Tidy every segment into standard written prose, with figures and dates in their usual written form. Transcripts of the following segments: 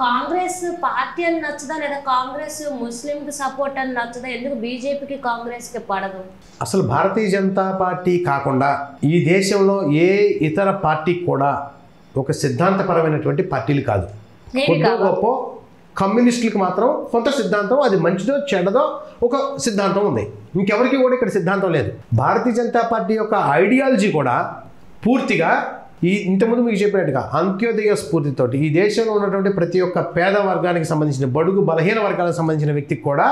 Congress party అని నచ్చదా లేదా Congress ముస్లింకి support అని నచ్చదా? ఎందుకు బీజేపీకి కాంగ్రెస్కి పడదు? అసలు భారతీయ జనతా పార్టీ కాకుండా ఈ దేశంలో ఏ ఇతర పార్టీ కూడా ఒక సిద్ధాంతపరమైనటువంటి పార్టీలు కాదు. కొద్దిగా గొప్ప కమ్యూనిస్టులకు మాత్రం కొంత సిద్ధాంతం, అది మంచిదో చెడ్డదో ఒక సిద్ధాంతం ఉంది. ఇంకెవరికి కూడా ఇక్కడ సిద్ధాంతం లేదు. భారతీయ జనతా పార్టీ యొక్క ఐడియాలజీ కూడా పూర్తిగా ఇంతకుముందు మీకు చెప్పినట్టుగా అంత్యోదయ స్ఫూర్తితోటి ఈ దేశంలో ఉన్నటువంటి ప్రతి ఒక్క పేద వర్గానికి సంబంధించిన బడుగు బలహీన వర్గాలకు సంబంధించిన వ్యక్తికి కూడా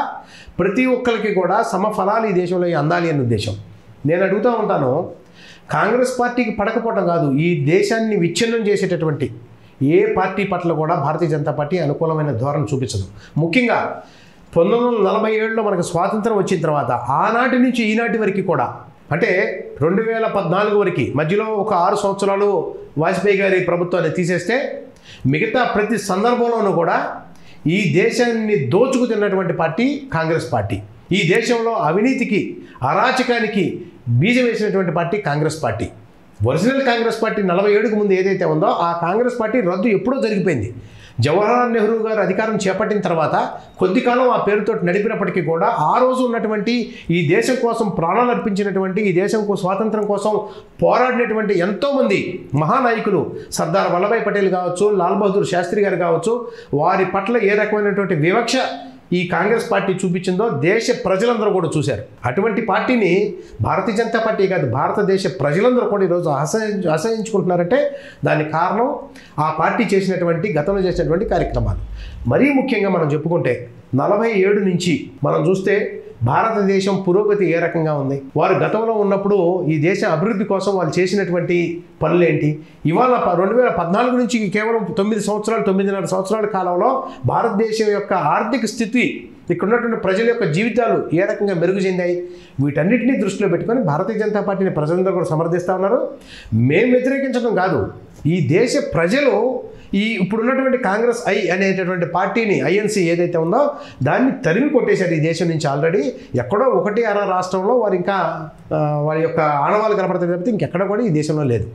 ప్రతి ఒక్కరికి కూడా సమఫలాలు ఈ దేశంలో అందాలి అనే ఉద్దేశం. నేను అడుగుతూ ఉంటాను, కాంగ్రెస్ పార్టీకి పడకపోవటం కాదు, ఈ దేశాన్ని విచ్ఛిన్నం చేసేటటువంటి ఏ పార్టీ పట్ల కూడా భారతీయ జనతా పార్టీ అనుకూలమైన ధోరణి చూపించదు. ముఖ్యంగా 1947లో మనకు స్వాతంత్రం వచ్చిన తర్వాత ఆనాటి నుంచి ఈనాటి వరకు కూడా, అంటే 2014 వరకు మధ్యలో ఒక 6 సంవత్సరాలు వాజ్పేయి గారి ప్రభుత్వాన్ని తీసేస్తే మిగతా ప్రతి సందర్భంలోనూ కూడా ఈ దేశాన్ని దోచుకు తిన్నటువంటి పార్టీ కాంగ్రెస్ పార్టీ. ఈ దేశంలో అవినీతికి అరాచకానికి బీజం వేసినటువంటి party Congress party. Original Congress party 47కు ముందు ఏదైతే ఉందో ఆ కాంగ్రెస్ పార్టీ రద్దు ఎప్పుడో జరిగిపోయింది. జవహర్లాల్ నెహ్రూ గారు అధికారం చేపట్టిన తర్వాత కొద్ది కాలం ఆ పేరుతో నడిపినప్పటికీ కూడా ఆ రోజు ఉన్నటువంటి ఈ దేశం కోసం ప్రాణాలు అర్పించినటువంటి, ఈ దేశం స్వాతంత్రం కోసం పోరాడినటువంటి ఎంతోమంది మహానాయకులు, సర్దార్ వల్లభాయ్ పటేల్ కావచ్చు, లాల్ బహదూర్ శాస్త్రి గారు కావచ్చు, వారి పట్ల ఏ రకమైనటువంటి వివక్ష ఈ కాంగ్రెస్ పార్టీ చూపించిందో దేశ ప్రజలందరూ కూడా చూశారు. అటువంటి పార్టీని భారతీయ జనతా పార్టీ కాదు, భారతదేశ ప్రజలందరూ కూడా ఈరోజు అసహించుకుంటున్నారంటే దానికి కారణం ఆ పార్టీ చేసినటువంటి, గతంలో చేసినటువంటి కార్యక్రమాలు. మరీ ముఖ్యంగా మనం చెప్పుకుంటే 47 నుంచి మనం చూస్తే భారతదేశం పురోగతి ఏ రకంగా ఉంది, వారు గతంలో ఉన్నప్పుడు ఈ దేశ అభివృద్ధి కోసం వాళ్ళు చేసినటువంటి పనులేంటి, ఇవాళ 2014 నుంచి కేవలం 9 సంవత్సరాలు 9.5 సంవత్సరాల కాలంలో భారతదేశం యొక్క ఆర్థిక స్థితి, ఇక్కడ ఉన్నటువంటి ప్రజల యొక్క జీవితాలు ఏ రకంగా మెరుగు చెందాయి, వీటన్నిటినీ దృష్టిలో పెట్టుకొని భారతీయ జనతా పార్టీని ప్రజలందరూ కూడా సమర్థిస్తూ ఉన్నారు. మేము వ్యతిరేకించడం కాదు, ఈ దేశ ప్రజలు ఇప్పుడున్నటువంటి కాంగ్రెస్ అనేటటువంటి పార్టీని, ఐఎన్సీ ఏదైతే ఉందో దాన్ని తరిమి కొట్టేశారు ఈ దేశం నుంచి. ఆల్రెడీ ఎక్కడో 1-6 రాష్ట్రంలో వారు ఇంకా వారి యొక్క ఆనవాళ్ళు కనపడతాయి తప్పితే ఇంకెక్కడ కూడా ఈ దేశంలో లేదు.